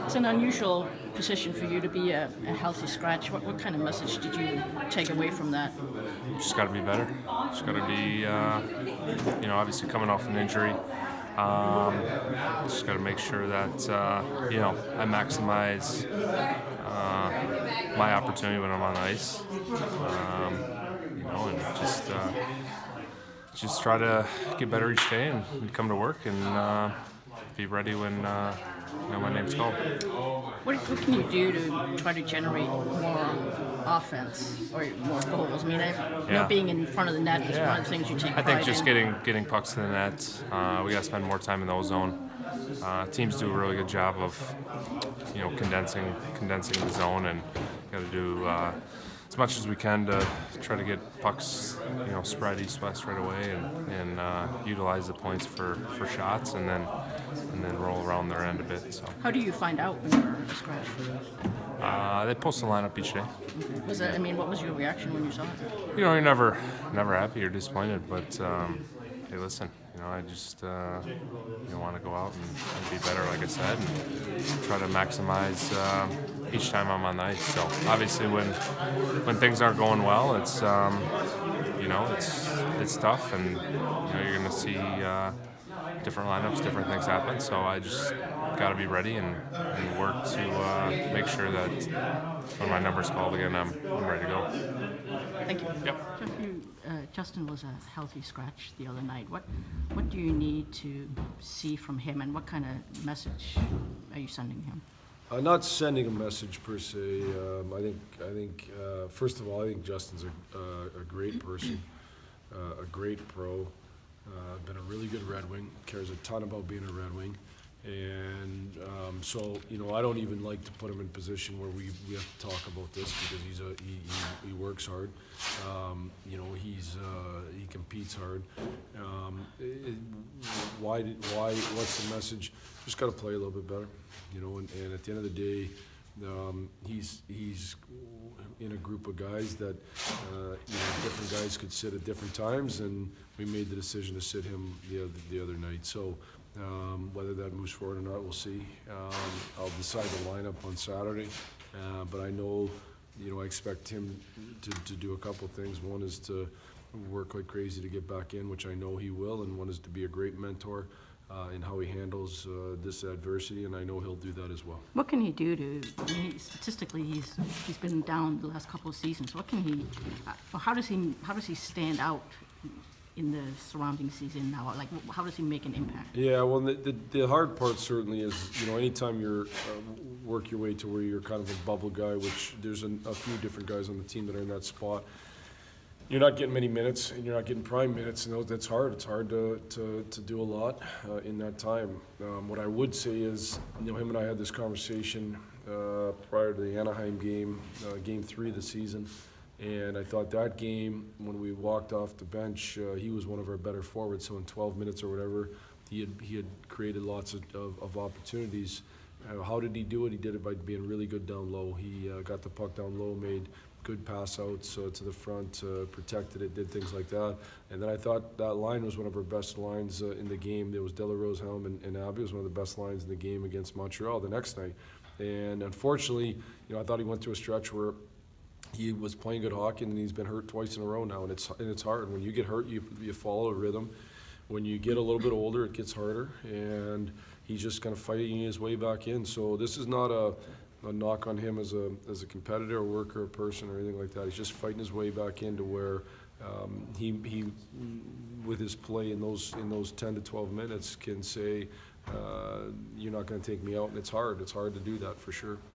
It's an unusual position for you to be a healthy scratch. What kind of message did you take away from that? Just got to be better. Just got to be, obviously coming off an injury. Um, just got to make sure that, I maximize my opportunity when I'm on ice. And just try to get better each day and come to work and be ready when my name's called. What can you do to try to generate more offense or more goals? I mean, Yeah. being in front of the net is one of the things you take I think pride just in. getting pucks to the net. We got to spend more time in the ozone. Teams do a really good job of condensing the zone, and got to do as much as we can to try to get pucks spread east-west right away and utilize the points for shots and then roll around their end a bit. So How do you find out when you're a scratch? they post the lineup each day. Was that? I mean, what was your reaction when you saw it? You're never happy or disappointed, but hey, listen. I just want to go out and be better, like I said, and try to maximize each time I'm on the ice. So obviously, when things aren't going well, it's it's tough, and you're going to see different lineups, different things happen. So I just got to be ready and work to make sure that when my number's called again, I'm ready to go. Thank you. Yep. Justin was a healthy scratch the other night. What do you need to see from him, and what kind of message are you sending him? Not sending a message per se. I think first of all, I think Justin's a great person, a great pro. Been a really good Red Wing. Cares a ton about being a Red Wing, and so I don't even like to put him in a position where we have to talk about this because he works hard. He competes hard. What's the message? Just got to play a little bit better, and at the end of the day, he's in a group of guys that different guys could sit at different times, and we made the decision to sit him the other night. So whether that moves forward or not, we'll see. I'll decide the lineup on Saturday, but I know I expect him to do a couple things. One is to work like crazy to get back in, which I know he will, and one is to be a great mentor in how he handles this adversity, and I know he'll do that as well. What can he do to? I mean, statistically, he's been down the last couple of seasons. What can he? How does he stand out in the surrounding season now? Like, how does he make an impact? Yeah, well, the hard part certainly is, anytime you're work your way to where you're kind of a bubble guy, which there's a few different guys on the team that are in that spot. You're not getting many minutes, and you're not getting prime minutes, and that's hard. It's hard to do a lot in that time. What I would say is, him and I had this conversation prior to the Anaheim game, Game 3 of the season. And I thought that game, when we walked off the bench, he was one of our better forwards. So in 12 minutes or whatever, he had created lots of opportunities. How did he do it? He did it by being really good down low. He got the puck down low, made good pass outs to the front, protected it, did things like that. And then I thought that line was one of our best lines in the game. There was Delarose, Helm, and Abbey was one of the best lines in the game against Montreal the next night. And unfortunately, I thought he went through a stretch where he was playing good hockey, and he's been hurt twice in a row now, and it's hard. When you get hurt, you follow a rhythm. When you get a little bit older, it gets harder, and he's just kind of fighting his way back in. So this is not a knock on him as a competitor, or worker, or person, or anything like that. He's just fighting his way back into where he with his play in those 10 to 12 minutes can say, you're not going to take me out, and it's hard. It's hard to do that for sure.